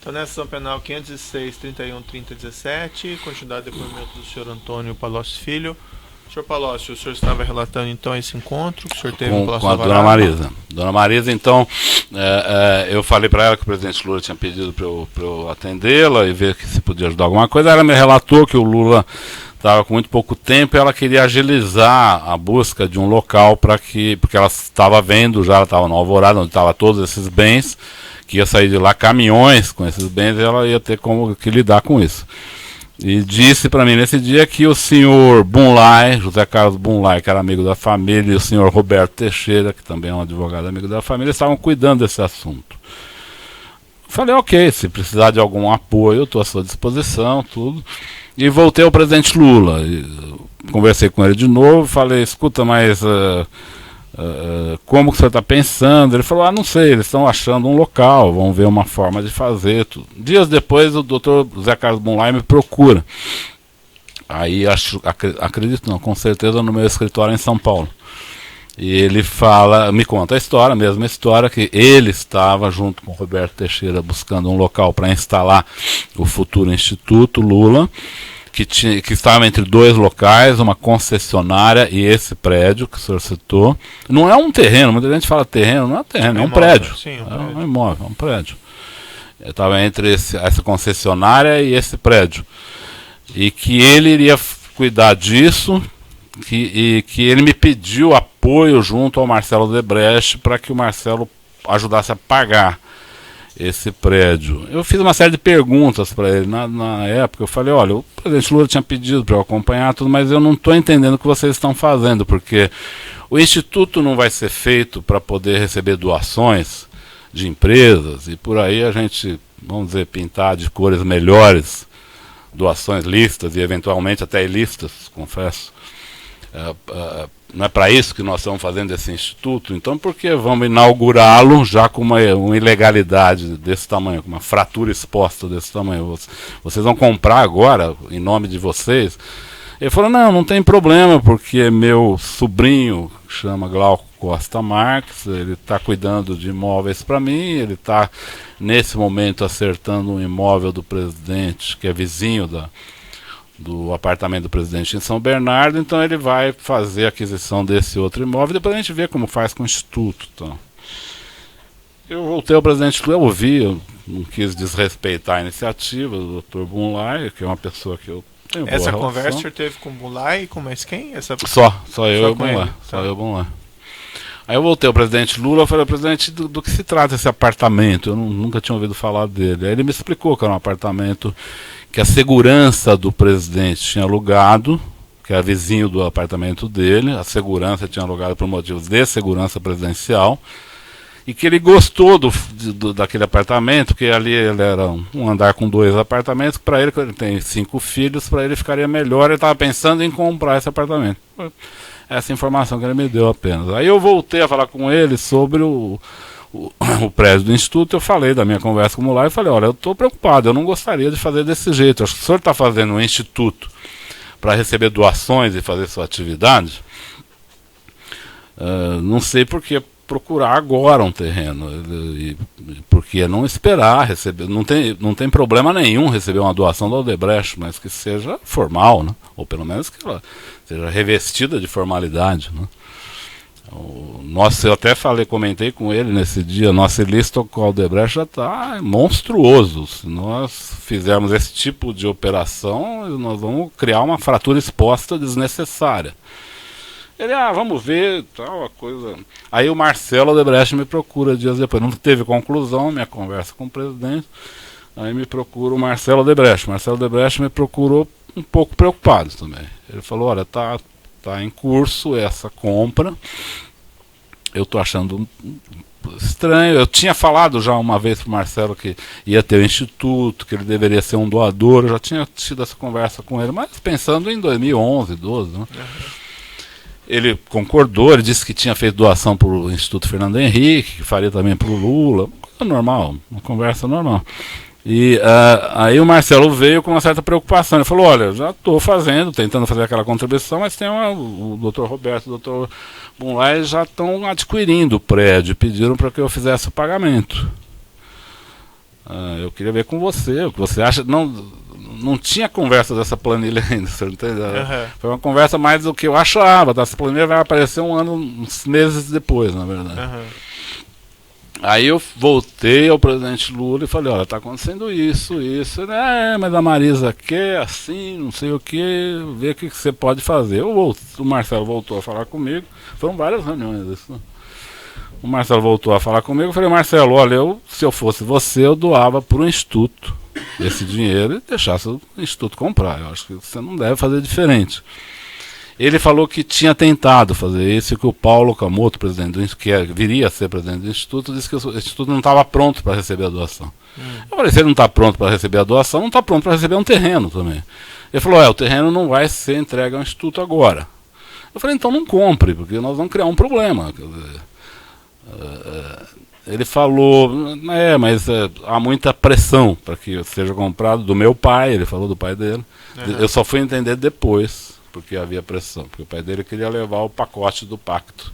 Então, nessa ação penal 506, 31, 30, 17, continuidade do depoimento do senhor Antônio Palocci Filho. Senhor Palocci, o senhor estava relatando então esse encontro que o senhor teve com a Dona Marisa. Dona Marisa, então, eu falei para ela que o presidente Lula tinha pedido para eu atendê-la e ver se podia ajudar alguma coisa. Ela me relatou que o Lula estava com muito pouco tempo e ela queria agilizar a busca de um local porque ela estava vendo, já ela estava no Alvorada, onde estavam todos esses bens, que ia sair de lá caminhões com esses bens e ela ia ter que lidar com isso. E disse para mim nesse dia que o senhor Bunlai, José Carlos Bunlai, que era amigo da família, e o senhor Roberto Teixeira, que também é um advogado amigo da família, estavam cuidando desse assunto. Falei, ok, se precisar de algum apoio, eu estou à sua disposição, tudo. E voltei ao presidente Lula. Conversei com ele de novo, falei, escuta, mas como que você está pensando? Ele falou, não sei, eles estão achando um local, vão ver uma forma de fazer tudo. Dias depois o doutor José Carlos Bunlai me procura. Aí acredito não, com certeza no meu escritório em São Paulo. E ele me conta a mesma história, que ele estava junto com o Roberto Teixeira buscando um local para instalar o futuro Instituto Lula, que estava entre dois locais, uma concessionária e esse prédio que o senhor citou. Não é um terreno, muita gente fala terreno, não é terreno, é um prédio. Sim, é um imóvel, é um prédio. Estava entre essa concessionária e esse prédio. E que ele iria cuidar disso, e que ele me pediu apoio junto ao Marcelo Debrecht para que o Marcelo ajudasse a pagar esse prédio. Eu fiz uma série de perguntas para ele na época. Eu falei, olha, o presidente Lula tinha pedido para eu acompanhar tudo, mas eu não estou entendendo o que vocês estão fazendo, porque o Instituto não vai ser feito para poder receber doações de empresas e por aí a gente, vamos dizer, pintar de cores melhores doações lícitas e eventualmente até ilícitas, confesso. Não é para isso que nós estamos fazendo esse instituto, então por que vamos inaugurá-lo já com uma ilegalidade desse tamanho, com uma fratura exposta desse tamanho? Vocês vão comprar agora, em nome de vocês? Ele falou, não tem problema, porque meu sobrinho, que chama Glauco Costa Marques, ele está cuidando de imóveis para mim, ele está nesse momento acertando um imóvel do presidente, que é vizinho do apartamento do presidente em São Bernardo, então ele vai fazer a aquisição desse outro imóvel, depois a gente vê como faz com o Instituto. Então. Eu voltei ao presidente Lula, eu ouvi, eu não quis desrespeitar a iniciativa do Dr. Bunlai, que é uma pessoa que eu tenho boa relação. Conversa o senhor teve com o Bunlai e com mais quem? Só eu e o Bunlai. Só eu e o Bunlai. Aí eu voltei ao presidente Lula, eu falei, presidente, do que se trata esse apartamento? Eu nunca tinha ouvido falar dele. Aí ele me explicou que era um apartamento que a segurança do presidente tinha alugado, que era vizinho do apartamento dele, a segurança tinha alugado por motivos de segurança presidencial, e que ele gostou daquele apartamento, que ali ele era um andar com 2 apartamentos, para ele, que ele tem 5 filhos, para ele ficaria melhor, ele estava pensando em comprar esse apartamento. Essa informação que ele me deu apenas. Aí eu voltei a falar com ele sobre o prédio do Instituto, eu falei da minha conversa com o Mulay e falei, olha, eu estou preocupado, eu não gostaria de fazer desse jeito. Acho que o senhor está fazendo um instituto para receber doações e fazer sua atividade, não sei por que procurar agora um terreno, por que não esperar receber, não tem problema nenhum receber uma doação da Odebrecht, mas que seja formal, né? Ou pelo menos que ela seja revestida de formalidade, né? Eu até comentei com ele nesse dia, nosso ilícito com o Odebrecht já está monstruoso. Se nós fizermos esse tipo de operação, nós vamos criar uma fratura exposta desnecessária. Ele, vamos ver, tal, a coisa. Aí o Marcelo Odebrecht me procura dias depois. Não teve conclusão minha conversa com o presidente. Aí me procura o Marcelo Odebrecht. Marcelo Odebrecht me procurou um pouco preocupado também. Ele falou, olha, tá em curso essa compra. Eu tô achando estranho. Eu tinha falado já uma vez pro Marcelo que ia ter o instituto, que ele deveria ser um doador. Eu já tinha tido essa conversa com ele, mas pensando em 2011, 12, né? Ele concordou, ele disse que tinha feito doação para o Instituto Fernando Henrique, que faria também para o Lula. Normal, uma conversa normal. E aí o Marcelo veio com uma certa preocupação. Ele falou, olha, já estou tentando fazer aquela contribuição, mas tem o Dr. Roberto e o Dr. Bunlai já estão adquirindo o prédio, pediram para que eu fizesse o pagamento. Eu queria ver com você, o que você acha. Não tinha conversa dessa planilha ainda, você entendeu? Foi uma conversa mais do que eu achava. Essa planilha vai aparecer uns meses depois, na verdade. Aí eu voltei ao presidente Lula e falei, olha, tá acontecendo isso. Mas a Marisa quer assim, não sei o que, ver o que você pode fazer. O Marcelo voltou a falar comigo, foram várias reuniões isso, né? O Marcelo voltou a falar comigo, eu falei, Marcelo, olha, se eu fosse você, eu doava para o Instituto esse dinheiro e deixasse o Instituto comprar. Eu acho que você não deve fazer diferente. Ele falou que tinha tentado fazer isso e que o Paulo Camoto, presidente que viria a ser presidente do Instituto, disse que o Instituto não estava pronto para receber a doação. Eu falei, se ele não está pronto para receber a doação, não está pronto para receber um terreno também. Ele falou, o terreno não vai ser entregue ao Instituto agora. Eu falei, então não compre, porque nós vamos criar um problema. Quer dizer, ele falou, mas há muita pressão para que seja comprado do meu pai, ele falou do pai dele. Eu só fui entender depois, porque havia pressão, porque o pai dele queria levar o pacote do pacto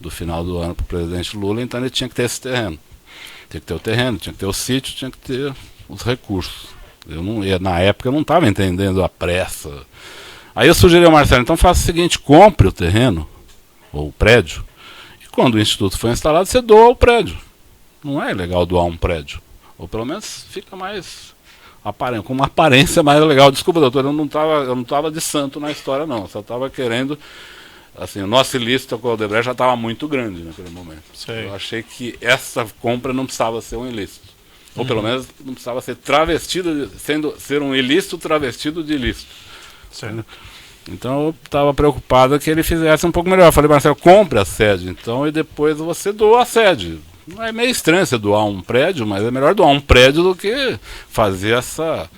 do final do ano para o presidente Lula, então ele tinha que ter esse terreno. Tinha que ter o terreno, tinha que ter o sítio, tinha que ter os recursos. Na época eu não estava entendendo a pressa. Aí eu sugeri ao Marcelo, então faça o seguinte, compre o terreno, ou o prédio, quando o Instituto for instalado, você doa o prédio. Não é legal doar um prédio. Ou pelo menos fica mais com uma aparência mais legal. Desculpa, doutor, eu não estava de santo na história, não. Eu só estava querendo. Assim, o nosso ilícito com o Odebrecht já estava muito grande naquele momento. Sei. Eu achei que essa compra não precisava ser um ilícito. Ou pelo menos não precisava ser travestido, ser um ilícito travestido de ilícito. Certo. Então eu estava preocupado que ele fizesse um pouco melhor. Eu falei, Marcelo, compre a sede então e depois você doa a sede. Não é meio estranho você doar um prédio, mas é melhor doar um prédio do que fazer essa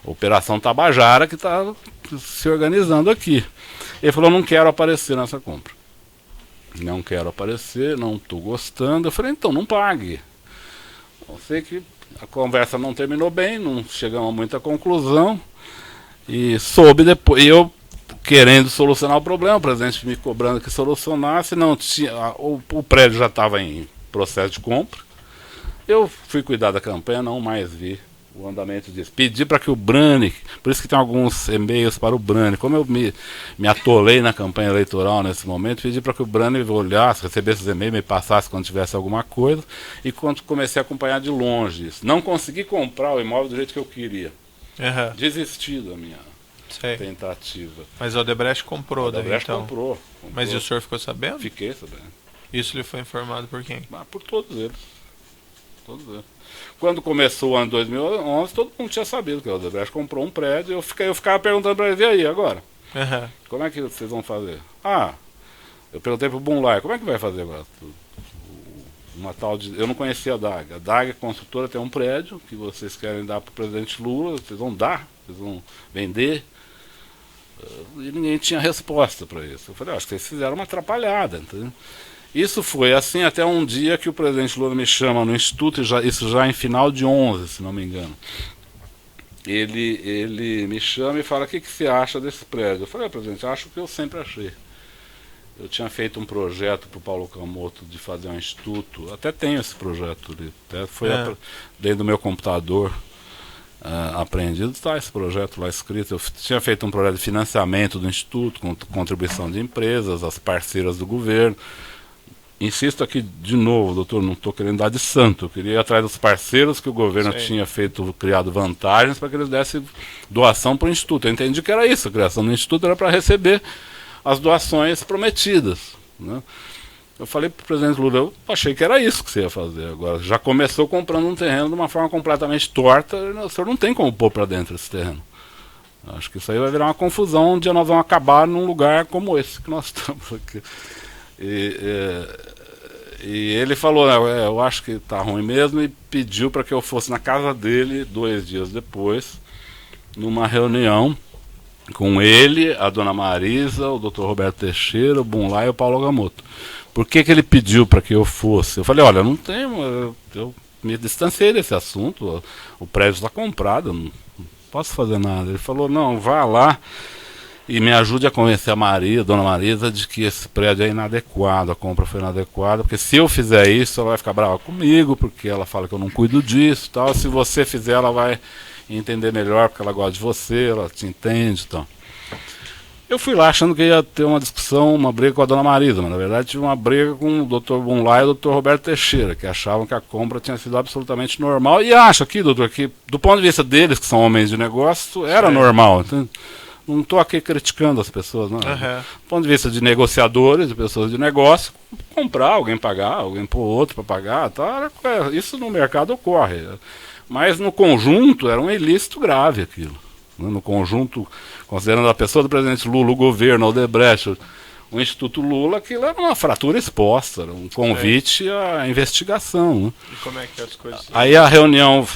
operação Tabajara que está se organizando aqui. Ele falou, não quero aparecer nessa compra. Não quero aparecer, não estou gostando. Eu falei, então não pague. Eu sei que a conversa não terminou bem, não chegamos a muita conclusão. E soube depois, eu querendo solucionar o problema, o presidente me cobrando que solucionasse, não tinha, o prédio já estava em processo de compra. Eu fui cuidar da campanha, não mais vi o andamento disso. Pedi para que o Brani, por isso que tem alguns e-mails para o Brani, como eu me atolei na campanha eleitoral nesse momento, pedi para que o Brani olhasse, recebesse os e-mails, me passasse quando tivesse alguma coisa, e quando comecei a acompanhar de longe isso. Não consegui comprar o imóvel do jeito que eu queria. Desisti da minha tentativa. Mas o Odebrecht comprou, o Odebrecht então. comprou. Mas e o senhor ficou sabendo? Fiquei sabendo. Isso lhe foi informado por quem? Por todos eles. Todos eles. Quando começou o ano 2011, todo mundo tinha sabido que o Odebrecht comprou um prédio. Eu ficava perguntando para ele, e aí, agora? Como é que vocês vão fazer? Eu perguntei para o Bunlai, como é que vai fazer agora? Eu não conhecia a DAG. A DAG, construtora, tem um prédio que vocês querem dar para o presidente Lula, vocês vão dar, vocês vão vender. E ninguém tinha resposta para isso. Eu falei, acho que vocês fizeram uma atrapalhada. Entendeu? Isso foi assim até um dia que o presidente Lula me chama no Instituto, isso já em final de 11, se não me engano. Ele me chama e fala, o que você acha desse prédio? Eu falei, presidente, acho o que eu sempre achei. Eu tinha feito um projeto para o Paulo Camoto de fazer um instituto, até tenho esse projeto ali, até foi dentro do meu computador apreendido, está esse projeto lá escrito. Eu tinha feito um projeto de financiamento do instituto, com contribuição de empresas, as parceiras do governo. Insisto aqui de novo, doutor, não estou querendo dar de santo, eu queria ir atrás dos parceiros que o governo tinha criado vantagens para que eles dessem doação para o instituto. Eu entendi que era isso, a criação do instituto era para receber as doações prometidas, né? Eu falei para o presidente Lula, eu achei que era isso que você ia fazer. Agora, já começou comprando um terreno de uma forma completamente torta, o senhor não tem como pôr para dentro esse terreno. Acho que isso aí vai virar uma confusão, um dia nós vamos acabar num lugar como esse que nós estamos aqui. E ele falou, eu acho que está ruim mesmo, e pediu para que eu fosse na casa dele 2 dias depois, numa reunião com ele, a dona Marisa, o Dr. Roberto Teixeira, o Bunlai e o Paulo Camoto. Por que ele pediu para que eu fosse? Eu falei, olha, não tenho, eu me distanciei desse assunto, o prédio está comprado, eu não posso fazer nada. Ele falou, não, vá lá e me ajude a convencer a Maria, Dona Marisa, de que esse prédio é inadequado, a compra foi inadequada, porque se eu fizer isso, ela vai ficar brava comigo, porque ela fala que eu não cuido disso, tal. Se você fizer, ela vai entender melhor, porque ela gosta de você, ela te entende, tal. Eu fui lá achando que ia ter uma discussão, uma briga com a Dona Marisa, mas na verdade tive uma briga com o Dr. Bunlai e o Dr. Roberto Teixeira, que achavam que a compra tinha sido absolutamente normal, e acho aqui, doutor, que do ponto de vista deles, que são homens de negócio, era normal, entende? Não estou aqui criticando as pessoas, não. Do ponto de vista de negociadores, de pessoas de negócio, comprar, alguém pagar, alguém pôr outro para pagar, tá? Isso no mercado ocorre. Mas no conjunto era um ilícito grave aquilo. No conjunto, considerando a pessoa do presidente Lula, o governo, o Odebrecht, o Instituto Lula, aquilo era uma fratura exposta, era um convite à investigação. Né? E como é que as coisas... Aí a reunião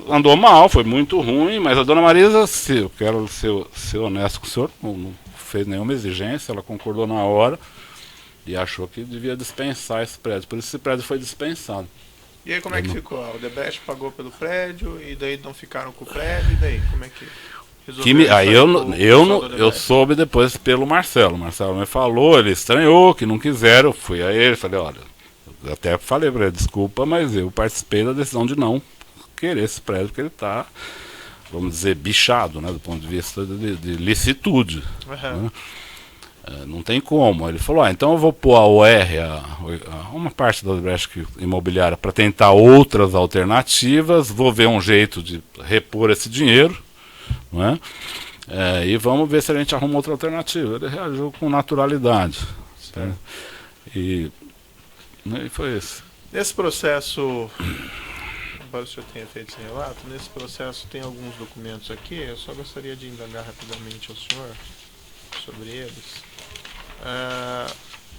andou mal, foi muito ruim, mas a Dona Marisa, eu quero ser honesto com o senhor, não fez nenhuma exigência, ela concordou na hora e achou que devia dispensar esse prédio, por isso esse prédio foi dispensado. E aí como é que ficou? O Odebrecht pagou pelo prédio e daí não ficaram com o prédio, e daí como é que... Aí eu soube depois pelo Marcelo. O Marcelo me falou, ele estranhou, que não quiseram. Eu fui a ele, falei, olha, eu até falei para ele, desculpa, mas eu participei da decisão de não querer esse prédio, porque ele está, vamos dizer, bichado, né, do ponto de vista de licitude. Né? Não tem como. Ele falou, então eu vou pôr a OR, uma parte da Odebrecht imobiliária, para tentar outras alternativas, vou ver um jeito de repor esse dinheiro. Não é? E vamos ver se a gente arruma outra alternativa. Ele reagiu com naturalidade. Tá? E foi isso. Nesse processo, embora o senhor tenha feito esse relato, nesse processo tem alguns documentos aqui, eu só gostaria de indagar rapidamente ao senhor sobre eles.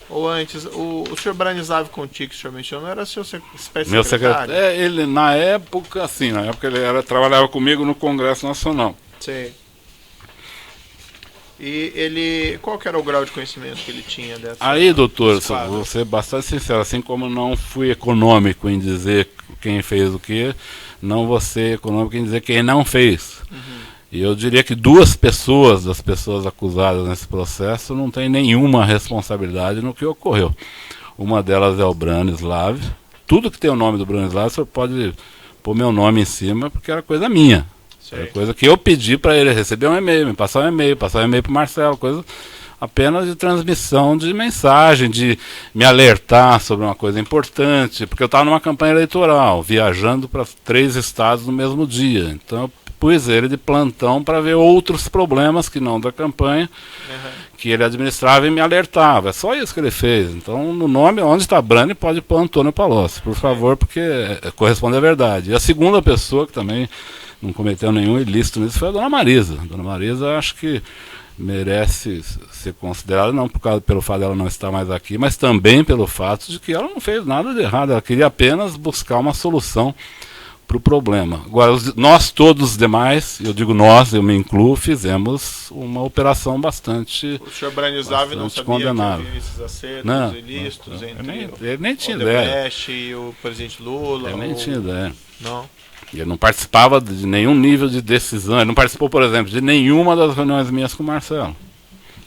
Ou antes, o senhor Branislav Conti, que o senhor mencionou, era seu espécie meu secretário? Ele, na época ele trabalhava comigo no Congresso Nacional. Sim. E ele, qual que era o grau de conhecimento que ele tinha dessa? Aí, doutor, vou ser bastante sincero, assim como não fui econômico em dizer quem fez o que, não vou ser econômico em dizer quem não fez. E eu diria que duas pessoas, das pessoas acusadas nesse processo, não têm nenhuma responsabilidade no que ocorreu. Uma delas é o Branislav. Tudo que tem o nome do Branislav, o senhor pode pôr meu nome em cima, porque era coisa minha. Era coisa que eu pedi para ele receber um e-mail, me passar um e-mail para o Marcelo, coisa apenas de transmissão de mensagem, de me alertar sobre uma coisa importante, porque eu estava numa campanha eleitoral, viajando para 3 estados no mesmo dia. Então eu pus ele de plantão para ver outros problemas que não da campanha, que ele administrava e me alertava. É só isso que ele fez. Então, no nome, onde está Brani, pode pôr Antônio Palocci, por favor, porque corresponde à verdade. E a segunda pessoa que também não cometeu nenhum ilícito nisso foi a Dona Marisa. A Dona Marisa, acho que merece ser considerada, não pelo fato dela não estar mais aqui, mas também pelo fato de que ela não fez nada de errado. Ela queria apenas buscar uma solução para o problema. Agora, nós todos os demais, eu digo nós, eu me incluo, fizemos uma operação bastante o senhor Branislav não sabia condenável. Que havia esses acertos ilícitos entre ele nem tinha o ideia. Odebrecht e o presidente Lula. Ele nem tinha ideia. Não. Ele não participava de nenhum nível de decisão. Ele não participou, por exemplo, de nenhuma das reuniões minhas com o Marcelo.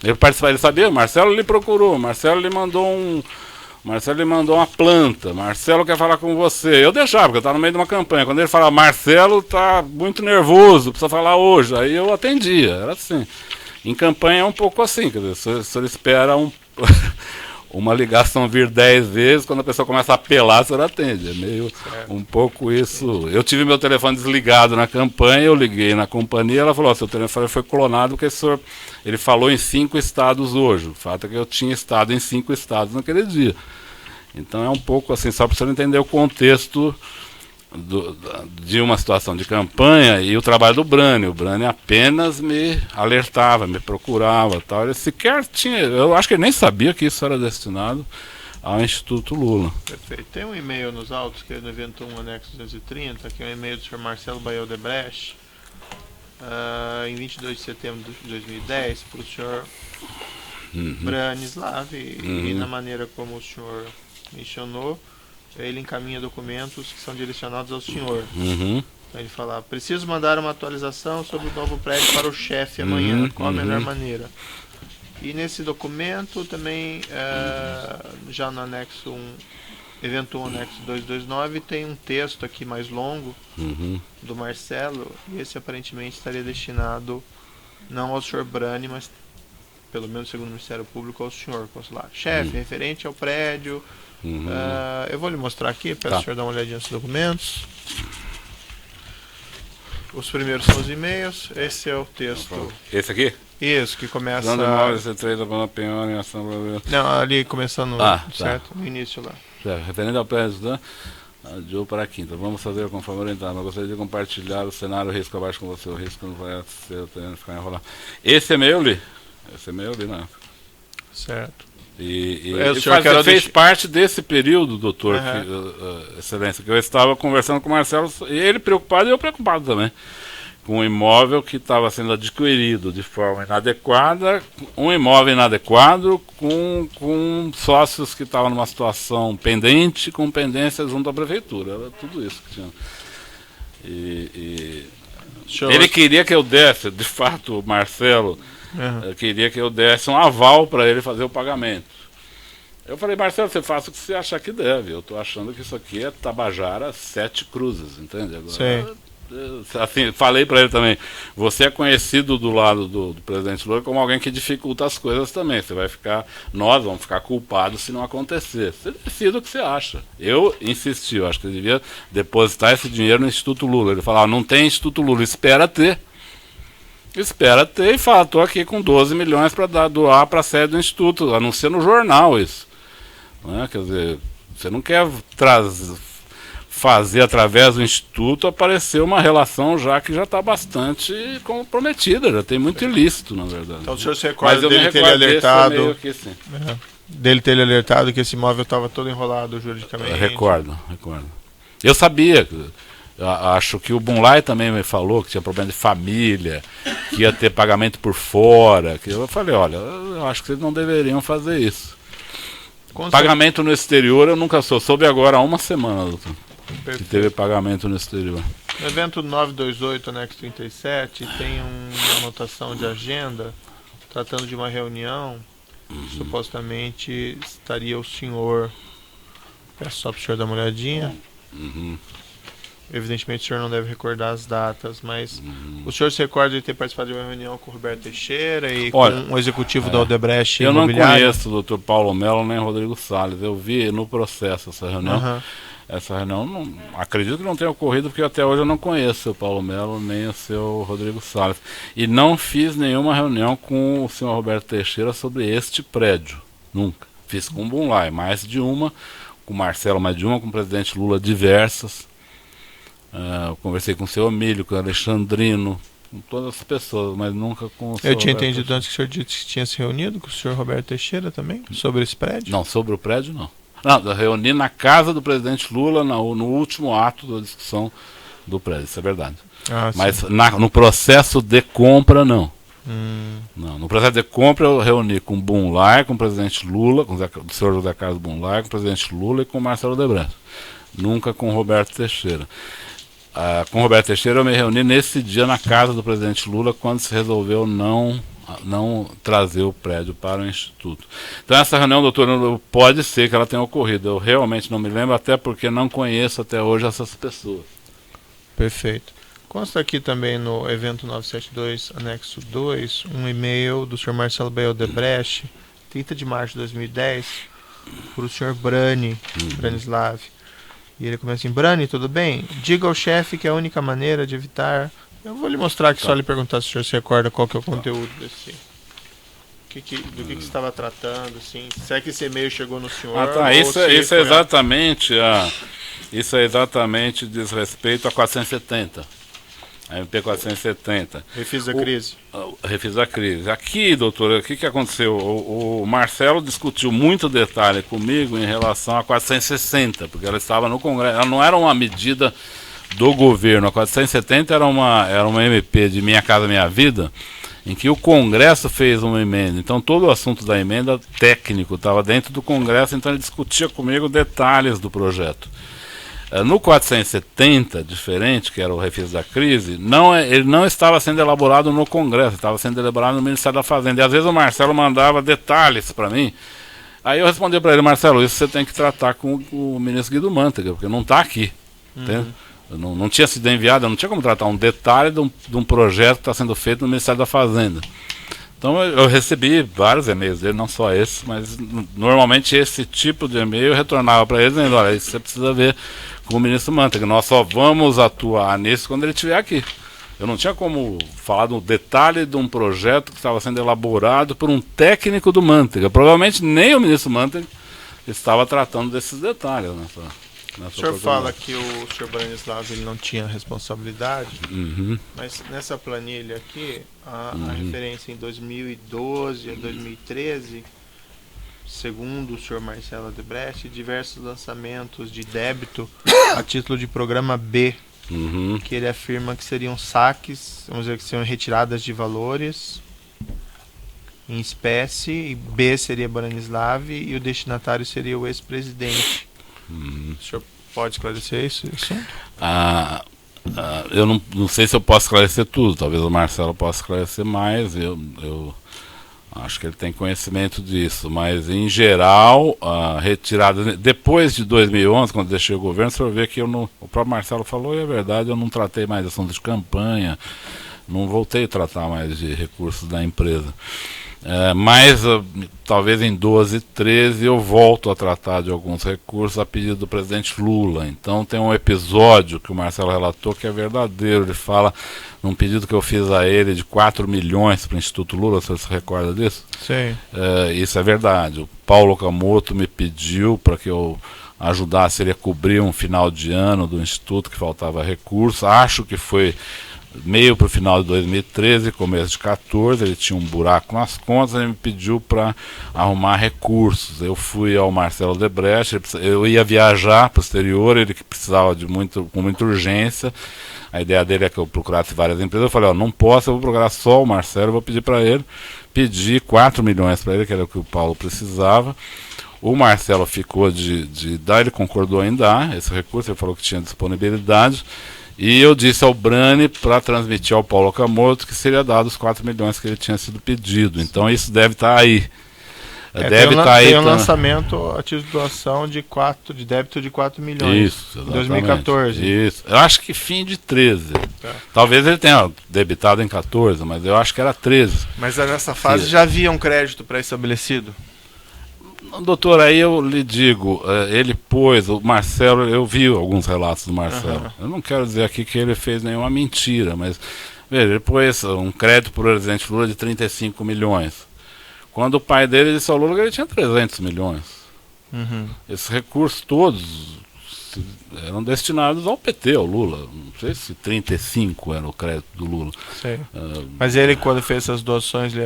Ele sabia, o Marcelo lhe procurou, o Marcelo lhe mandou uma planta, Marcelo quer falar com você. Eu deixava, porque eu estava no meio de uma campanha. Quando ele falava, Marcelo está muito nervoso, precisa falar hoje. Aí eu atendia, era assim. Em campanha é um pouco assim, quer dizer, o senhor espera uma ligação vir 10 vezes, quando a pessoa começa a apelar, você atende. É meio um pouco isso. Eu tive meu telefone desligado na campanha, eu liguei na companhia, ela falou, seu telefone foi clonado porque ele falou em 5 estados hoje. O fato é que eu tinha estado em 5 estados naquele dia. Então é um pouco assim, só para você entender o contexto de uma situação de campanha e o trabalho do Brani. O Brani apenas me alertava, me procurava, tal. Ele sequer tinha, eu acho que ele nem sabia que isso era destinado ao Instituto Lula. Perfeito. Tem um e-mail nos autos, que é no evento 1, anexo 230, que é um e-mail do Sr. Marcelo Bael Odebrecht, em 22 de setembro de 2010, para o Sr. Branislav, e na maneira como o senhor mencionou, ele encaminha documentos que são direcionados ao senhor. Aí ele fala, preciso mandar uma atualização sobre o novo prédio para o chefe amanhã. Qual a melhor maneira? E nesse documento também, já no anexo 1, evento 1, anexo 229, tem um texto aqui mais longo do Marcelo, e esse aparentemente estaria destinado não ao senhor Brani, mas pelo menos segundo o Ministério Público, ao senhor consular. Chefe, referente ao prédio, eu vou lhe mostrar aqui, peço ao senhor dar uma olhadinha nos documentos. Os primeiros são os e-mails, esse é o texto. Esse aqui? Isso, que começa... Não, ali começando, certo? No início lá. Referente ao prédio, de ou para a quinta. Vamos fazer conforme orientado. Mas gostaria de compartilhar o cenário risco abaixo com você. O risco não vai ser tendo ficar enrolado. Esse é meu, Li? Esse é meu, Li, não. Certo. E ele fez parte desse período, doutor, excelência, que eu estava conversando com o Marcelo, e ele preocupado e eu preocupado também, com um imóvel que estava sendo adquirido de forma inadequada, um imóvel inadequado com sócios que estavam numa situação pendente, com pendência junto à prefeitura. Era tudo isso que tinha. Ele queria que eu desse, de fato, o Marcelo queria que eu desse um aval para ele fazer o pagamento. Eu falei, Marcelo, você faça o que você achar que deve. Eu estou achando que isso aqui é Tabajara 7 Cruzes, entende? Agora, assim, falei para ele também, você é conhecido do lado do presidente Lula como alguém que dificulta as coisas também. Você vai ficar, nós vamos ficar culpados se não acontecer. Você decide o que você acha. Eu insisti, eu acho que ele devia depositar esse dinheiro no Instituto Lula. Ele falava, não tem Instituto Lula, espera ter e fala, estou aqui com 12 milhões para doar para a sede do Instituto, anuncia no jornal isso. Não é? Quer dizer, você não quer fazer através do Instituto aparecer uma relação que já está bastante comprometida, já tem muito ilícito, na verdade. Então o senhor se recorda dele ter alertado, aqui, sim. Dele ter alertado que esse imóvel estava todo enrolado juridicamente? Recordo. Eu sabia, acho que o Bunlai também me falou que tinha problema de família, que ia ter pagamento por fora, que eu falei, olha, eu acho que vocês não deveriam fazer isso. Pagamento no exterior eu nunca soube agora há uma semana, doutor. Que teve pagamento no exterior. No evento 928, anexo 37, tem uma anotação de agenda tratando de uma reunião. Supostamente estaria o senhor. Peço só para o senhor dar uma olhadinha. Evidentemente o senhor não deve recordar as datas, mas o senhor se recorda de ter participado de uma reunião com o Roberto Teixeira e com o executivo da Odebrecht Eu não conheço o Dr. Paulo Melo nem Rodrigo Salles. Eu vi no processo essa reunião. Essa reunião, não, acredito que não tenha ocorrido, porque até hoje eu não conheço o Paulo Melo nem o seu Rodrigo Salles. E não fiz nenhuma reunião com o senhor Roberto Teixeira sobre este prédio. Nunca. Fiz com o Bunlai, mais de uma, com o Marcelo mais de uma, com o presidente Lula diversas. Eu conversei com o seu Emílio, com o Alexandrino, com todas as pessoas, mas nunca com o senhor. Eu tinha entendido antes que o senhor disse que tinha se reunido com o senhor Roberto Teixeira também, sobre esse prédio? Não, sobre o prédio não. Não, eu reuni na casa do presidente Lula no último ato da discussão do prédio, isso é verdade. Mas no processo de compra, não. Não. No processo de compra eu reuni com o Bunlai, com o presidente Lula, com o senhor José Carlos Bunlai, com o presidente Lula e com o Marcelo Odebrecht. Nunca com o Roberto Teixeira. Com o Roberto Teixeira eu me reuni nesse dia na casa do presidente Lula, quando se resolveu não trazer o prédio para o Instituto. Então essa reunião, doutor, pode ser que ela tenha ocorrido. Eu realmente não me lembro, até porque não conheço até hoje essas pessoas. Perfeito. Consta aqui também no evento 972, anexo 2, um e-mail do Sr. Marcelo B. Odebrecht, 30 de março de 2010, para o Sr. Branislav. E ele começa assim, Brani, tudo bem? Diga ao chefe que a única maneira de evitar... Eu vou lhe mostrar aqui, só lhe perguntar se o senhor se recorda qual que é o conteúdo desse... do que você estava tratando, assim, se é que esse e-mail chegou no senhor... Isso é exatamente diz respeito a 470. A MP 470. Refiz a crise. Refiz a crise. Aqui, doutor, o que aconteceu? O Marcelo discutiu muito detalhe comigo em relação a 460, porque ela estava no Congresso. Ela não era uma medida do governo. A 470 era uma MP de Minha Casa Minha Vida, em que o Congresso fez uma emenda. Então todo o assunto da emenda técnico estava dentro do Congresso, então ele discutia comigo detalhes do projeto. No 470, diferente, que era o refis da crise, ele não estava sendo elaborado no Congresso, estava sendo elaborado no Ministério da Fazenda. E às vezes o Marcelo mandava detalhes para mim. Aí eu respondi para ele: Marcelo, isso você tem que tratar com o ministro Guido Mantega, porque não está aqui. Não tinha sido enviado, não tinha como tratar um detalhe de um projeto que está sendo feito no Ministério da Fazenda. Então eu recebi vários e-mails dele, não só esse, mas normalmente esse tipo de e-mail eu retornava para ele dizendo: olha, isso você precisa ver com o ministro Mantega, nós só vamos atuar nisso quando ele estiver aqui. Eu não tinha como falar do detalhe de um projeto que estava sendo elaborado por um técnico do Mantega. Provavelmente nem o ministro Mantega estava tratando desses detalhes nessa o senhor fala que o senhor Branislav ele não tinha responsabilidade, mas nessa planilha aqui, a referência em 2012 a 2013, segundo o senhor Marcelo Odebrecht, diversos lançamentos de débito a título de programa B, que ele afirma que seriam saques, vamos dizer que seriam retiradas de valores em espécie, e B seria Branislav e o destinatário seria o ex-presidente. O senhor pode esclarecer isso? Eu não sei se eu posso esclarecer tudo, talvez o Marcelo possa esclarecer mais, eu acho que ele tem conhecimento disso, mas em geral, a retirada, depois de 2011, quando deixei o governo, você vai ver que o próprio Marcelo falou, e é verdade, eu não tratei mais de assuntos de campanha, não voltei a tratar mais de recursos da empresa. Mas talvez em 12 e 13 eu volto a tratar de alguns recursos a pedido do presidente Lula. Então tem um episódio que o Marcelo relatou que é verdadeiro. Ele fala num pedido que eu fiz a ele de 4 milhões para o Instituto Lula. Você se recorda disso? Sim. Isso é verdade. O Paulo Okamoto me pediu para que eu ajudasse ele a cobrir um final de ano do Instituto que faltava recurso. Acho que foi meio para o final de 2013, começo de 2014, ele tinha um buraco nas contas, ele me pediu para arrumar recursos. Eu fui ao Marcelo Odebrecht, eu ia viajar para o exterior, ele que precisava com muita urgência. A ideia dele é que eu procurasse várias empresas. Eu falei: não posso, eu vou procurar só o Marcelo, vou pedir para ele. Pedi 4 milhões para ele, que era o que o Paulo precisava. O Marcelo ficou de dar, ele concordou em dar esse recurso, ele falou que tinha disponibilidade. E eu disse ao Brani para transmitir ao Paulo Okamoto que seria dado os 4 milhões que ele tinha sido pedido. Então isso deve estar aí. Tem um lançamento a título de doação de débito de 4 milhões. Isso, em 2014. Isso. Eu acho que fim de 13. Talvez ele tenha debitado em 14, mas eu acho que era 13. Mas nessa fase já havia um crédito pré-estabelecido? Doutor, aí eu lhe digo, ele pôs, o Marcelo, eu vi alguns relatos do Marcelo. Eu não quero dizer aqui que ele fez nenhuma mentira, mas veja, ele pôs um crédito para o presidente Lula de 35 milhões. Quando o pai dele disse ao Lula que ele tinha 300 milhões. Esses recursos todos eram destinados ao PT, ao Lula. Não sei se 35 era o crédito do Lula. Mas ele, quando fez essas doações, ele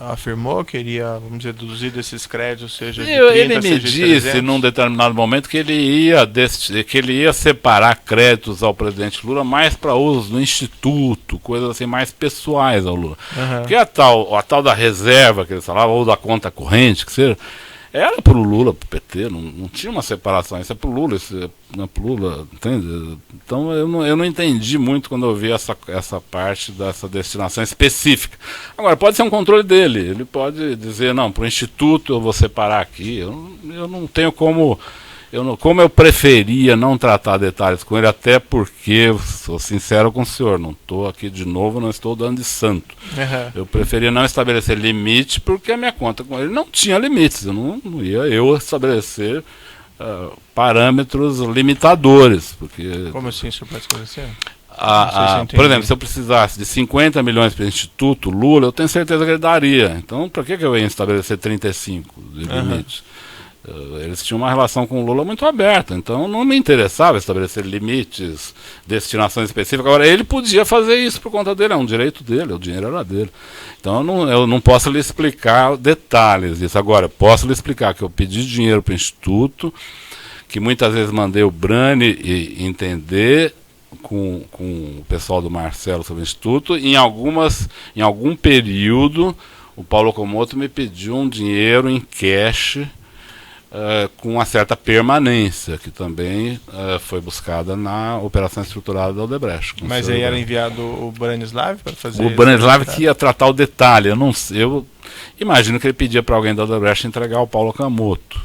afirmou que iria, vamos dizer, deduzir desses créditos, seja de 30, ele me seja de disse 300. num determinado momento que ele ia separar créditos ao presidente Lula mais para usos do Instituto, coisas assim mais pessoais ao Lula. Porque a tal da reserva que eles falavam, ou da conta corrente, que seja, era pro Lula, pro PT, não tinha uma separação. Isso é pro Lula, isso não é pro Lula, entende? Então eu não entendi muito quando eu vi essa parte dessa destinação específica. Agora, pode ser um controle dele, ele pode dizer: não, pro Instituto eu vou separar aqui. Eu não tenho como Como eu preferia não tratar detalhes com ele, até porque, sou sincero com o senhor, não estou aqui de novo, não estou dando de santo. Uhum. Eu preferia não estabelecer limite, porque a minha conta com ele não tinha limites. Eu não ia estabelecer parâmetros limitadores. Porque, como assim, o senhor pode esclarecer? Por exemplo, se eu precisasse de 50 milhões para o Instituto Lula, eu tenho certeza que ele daria. Então, para que eu ia estabelecer 35 de limite? Eles tinham uma relação com o Lula muito aberta, então não me interessava estabelecer limites, destinações específicas. Agora, ele podia fazer isso por conta dele, é um direito dele, o dinheiro era dele. Então eu não posso lhe explicar detalhes disso. Agora, posso lhe explicar que eu pedi dinheiro para o Instituto, que muitas vezes mandei o Brani entender com o pessoal do Marcelo sobre o Instituto. Em algum período, o Paulo Okamoto me pediu um dinheiro em cash, com uma certa permanência, que também foi buscada na operação estruturada da Odebrecht. Mas aí era enviado o Branislav para fazer o Branislav que ia tratar o detalhe. Eu imagino que ele pedia para alguém da Odebrecht entregar ao Paulo Okamoto.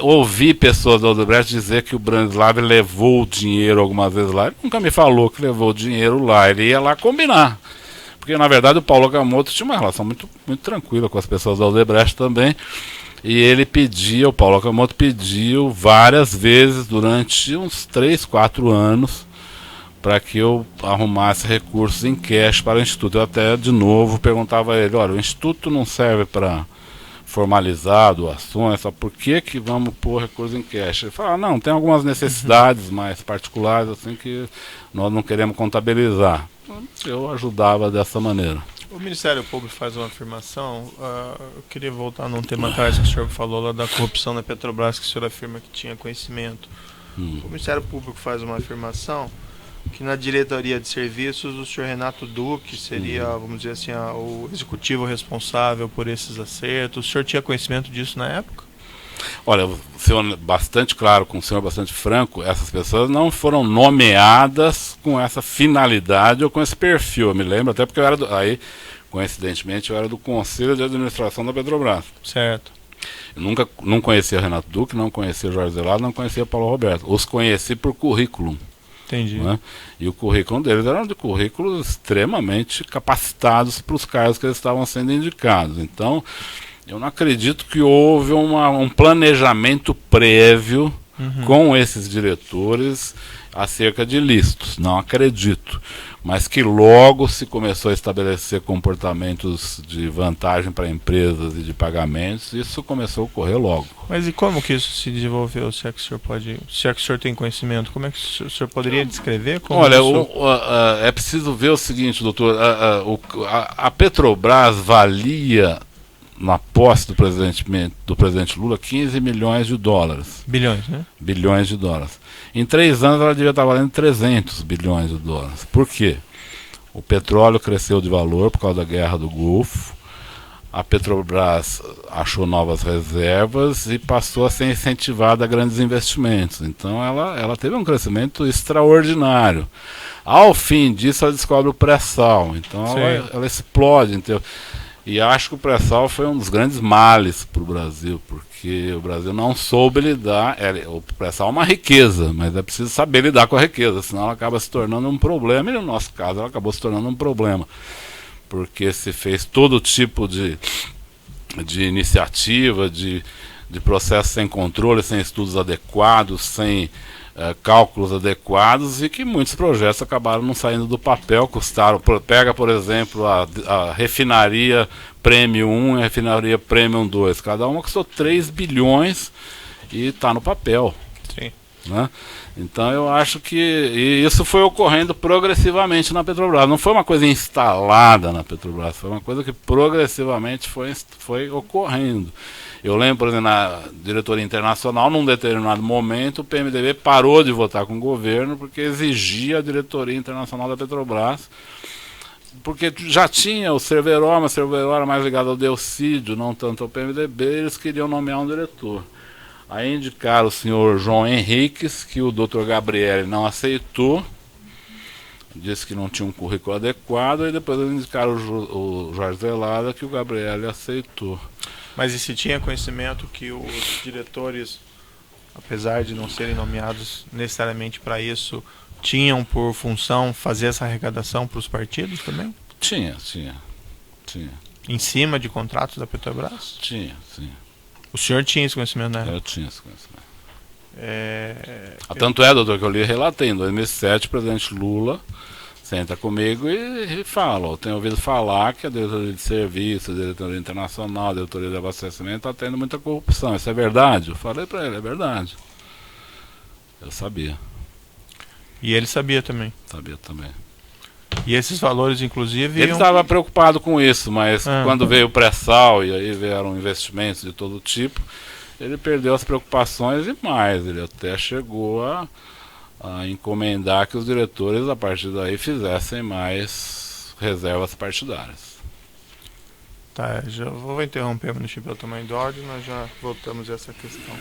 Ouvi pessoas da Odebrecht dizer que o Branislav levou o dinheiro algumas vezes lá. Ele nunca me falou que levou o dinheiro lá. Ele ia lá combinar. Porque, na verdade, o Paulo Okamoto tinha uma relação muito, muito tranquila com as pessoas da Odebrecht também. E ele pediu, o Paulo Okamoto pediu várias vezes durante uns 3, 4 anos para que eu arrumasse recursos em cash para o Instituto. Eu até, de novo, perguntava a ele, olha, o Instituto não serve para formalizar doações, só por que vamos pôr recursos em cash? Ele fala, não, tem algumas necessidades mais particulares assim que nós não queremos contabilizar. Eu ajudava dessa maneira. O Ministério Público faz uma afirmação, eu queria voltar num tema atrás que o senhor falou lá da corrupção na Petrobras, que o senhor afirma que tinha conhecimento. O Ministério Público faz uma afirmação que na diretoria de serviços o senhor Renato Duque seria, vamos dizer assim, o executivo responsável por esses acertos. O senhor tinha conhecimento disso na época? Olha, sendo bastante claro, com o senhor bastante franco, essas pessoas não foram nomeadas com essa finalidade ou com esse perfil. Eu me lembro, até porque eu era coincidentemente, eu era do Conselho de Administração da Petrobras. Certo. Eu não conhecia Renato Duque, não conhecia Jorge Zelado, não conhecia Paulo Roberto. Os conheci por currículo. Entendi. Né? E o currículo deles era de currículos extremamente capacitados para os cargos que eles estavam sendo indicados. Então, eu não acredito que houve um planejamento prévio com esses diretores acerca de listos. Não acredito. Mas que logo se começou a estabelecer comportamentos de vantagem para empresas e de pagamentos, isso começou a ocorrer logo. Mas e como que isso se desenvolveu, se é que o senhor pode, se é que o senhor tem conhecimento? Como é que o senhor poderia descrever? Como olha, isso... é preciso ver o seguinte, doutor, a Petrobras valia, na posse do presidente Lula, 15 milhões de dólares. Bilhões, né? Bilhões de dólares. Em 3 anos ela devia estar valendo 300 bilhões de dólares. Por quê? O petróleo cresceu de valor por causa da guerra do Golfo. A Petrobras achou novas reservas e passou a ser incentivada a grandes investimentos. Então ela teve um crescimento extraordinário. Ao fim disso, ela descobre o pré-sal. Então ela explode. E acho que o pré-sal foi um dos grandes males para o Brasil, porque o Brasil não soube lidar. O pré-sal é uma riqueza, mas é preciso saber lidar com a riqueza, senão ela acaba se tornando um problema, e no nosso caso ela acabou se tornando um problema, porque se fez todo tipo de iniciativa, de processo sem controle, sem estudos adequados, sem cálculos adequados, e que muitos projetos acabaram não saindo do papel, custaram. Pega, por exemplo, a refinaria Premium 1 e a refinaria Premium 2, cada uma custou 3 bilhões e está no papel. Sim. Né? Então eu acho que isso foi ocorrendo progressivamente na Petrobras, não foi uma coisa instalada na Petrobras, foi uma coisa que progressivamente foi ocorrendo. Eu lembro, por exemplo, na diretoria internacional, num determinado momento, o PMDB parou de votar com o governo porque exigia a diretoria internacional da Petrobras, porque já tinha o Cerveró, mas o Cerveró era mais ligado ao Delcídio, não tanto ao PMDB, eles queriam nomear um diretor. Aí indicaram o senhor João Henriques, que o Dr. Gabriel não aceitou, disse que não tinha um currículo adequado, e depois eles indicaram o Jorge Zelada, que o Gabriel aceitou. Mas e se tinha conhecimento que os diretores, apesar de não serem nomeados necessariamente para isso, tinham por função fazer essa arrecadação para os partidos também? Tinha. Em cima de contratos da Petrobras? Tinha. O senhor tinha esse conhecimento, né? Eu tinha esse conhecimento. Tanto é, doutor, que eu lhe relatei, em 2007, o presidente Lula senta comigo e fala, eu tenho ouvido falar que a diretoria de serviço, a diretoria internacional, a diretoria de abastecimento está tendo muita corrupção. Isso é verdade? Eu falei para ele, é verdade. Eu sabia. E ele sabia também? Sabia também. E esses valores, inclusive... Ele estava preocupado com isso, mas quando veio o pré-sal e aí vieram investimentos de todo tipo, ele perdeu as preocupações e mais. Ele até chegou a encomendar que os diretores, a partir daí, fizessem mais reservas partidárias. Tá, já vou interromper o município pelo tamanho do áudio, nós já voltamos a essa questão.